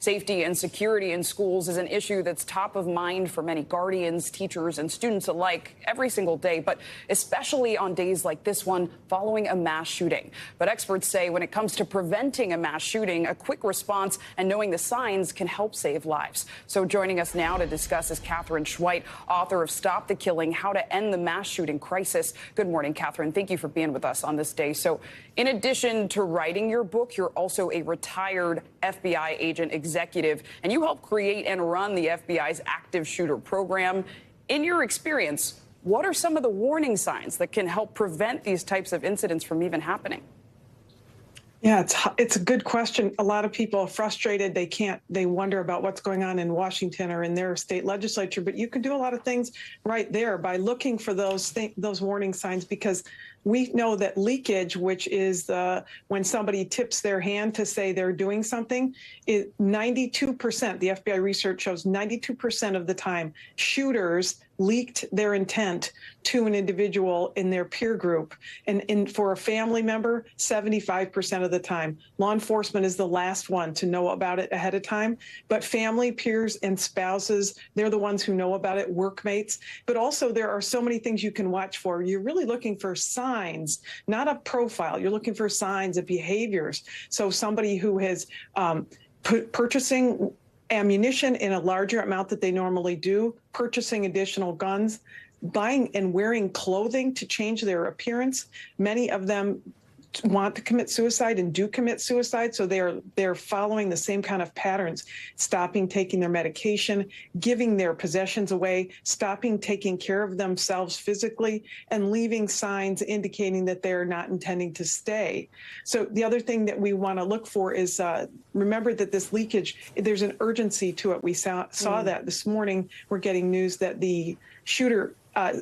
Safety and security in schools is an issue that's top of mind for many guardians, teachers, and students alike every single day, but especially on days like this one following a mass shooting. But experts say when it comes to preventing a mass shooting, a quick response and knowing the signs can help save lives. So joining us now to discuss is Katherine Schweit, author of Stop the Killing: How to End the Mass Shooting Crisis. Good morning, Katherine. Thank you for being with us on this day. So in addition to writing your book, you're also a retired FBI agent executive, and you helped create and run the FBI's active shooter program. In your experience, what are some of the warning signs that can help prevent these types of incidents from even happening? Yeah, it's a good question. A lot of people are frustrated. They wonder about what's going on in Washington or in their state legislature, but you can do a lot of things right there by looking for those warning signs, because we know that leakage, which is when somebody tips their hand to say they're doing something, is 92%. The FBI research shows 92% of the time shooters leaked their intent to an individual in their peer group. And for a family member, 75% of the time. Law enforcement is the last one to know about it ahead of time. But family, peers, and spouses, they're the ones who know about it, workmates. But also there are so many things you can watch for. You're really looking for signs, not a profile. You're looking for signs of behaviors. So somebody who has purchasing ammunition in a larger amount that they normally do, purchasing additional guns, buying and wearing clothing to change their appearance. Many of them want to commit suicide and do commit suicide, so they're following the same kind of patterns: stopping taking their medication, giving their possessions away, stopping taking care of themselves physically, and leaving signs indicating that they're not intending to stay. So the other thing that we want to look for is remember that this leakage, there's an urgency to it. We saw that this morning. We're getting news that the shooter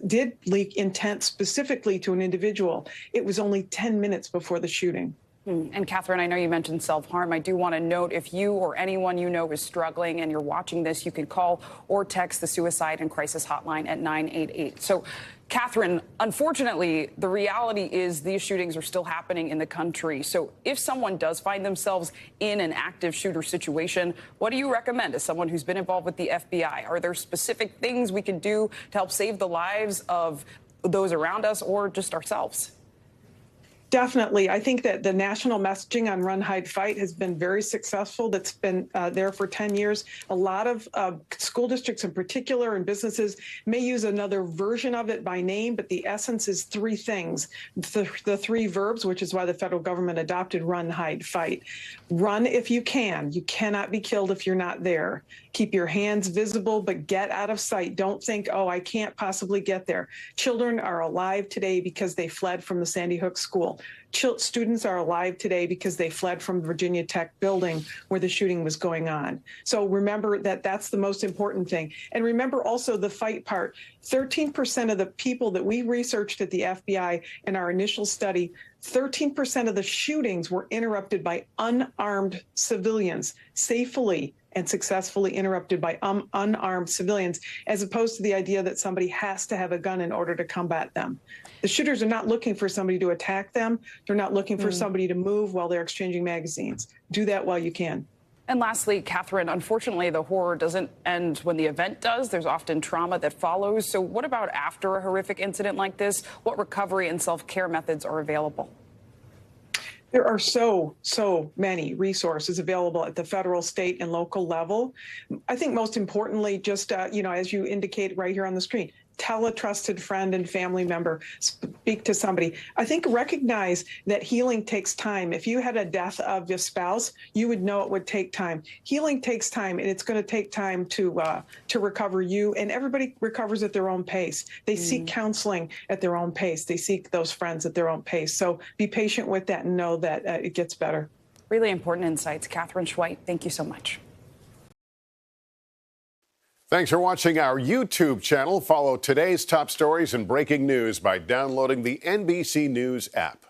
did leak intent specifically to an individual. It was only 10 minutes before the shooting. And Katherine, I know you mentioned self-harm. I do want to note, if you or anyone you know is struggling and you're watching this, you can call or text the Suicide and Crisis Hotline at 988. So, Katherine, unfortunately, the reality is these shootings are still happening in the country. So if someone does find themselves in an active shooter situation, what do you recommend as someone who's been involved with the FBI? Are there specific things we can do to help save the lives of those around us or just ourselves? Definitely. I think that the national messaging on Run, Hide, Fight has been very successful. That's been there for 10 years. A lot of school districts in particular and businesses may use another version of it by name, but the essence is three things. The three verbs, which is why the federal government adopted Run, Hide, Fight. Run if you can. You cannot be killed if you're not there. Keep your hands visible, but get out of sight. Don't think, oh, I can't possibly get there. Children are alive today because they fled from the Sandy Hook school. Students are alive today because they fled from the Virginia Tech building where the shooting was going on. So remember that that's the most important thing. And remember also the fight part. 13% of the people that we researched at the FBI in our initial study, 13% of the shootings were interrupted by unarmed civilians, safely and successfully interrupted by unarmed civilians, as opposed to the idea that somebody has to have a gun in order to combat them. The shooters are not looking for somebody to attack them. They're not looking for somebody to move while they're exchanging magazines. Do that while you can. And lastly, Katherine, unfortunately, the horror doesn't end when the event does. There's often trauma that follows. So what about after a horrific incident like this? What recovery and self-care methods are available? There are so many resources available at the federal, state, and local level. I think most importantly, just, as you indicate right here on the screen, tell a trusted friend and family member, speak to somebody. I think recognize that healing takes time. If you had a death of your spouse, you would know it would take time. Healing takes time, and it's going to take time to recover you, and everybody recovers at their own pace. They seek counseling at their own pace. They seek those friends at their own pace. So be patient with that and know that it gets better. Really important insights. Katherine Schweit, thank you so much. Thanks for watching our YouTube channel. Follow today's top stories and breaking news by downloading the NBC News app.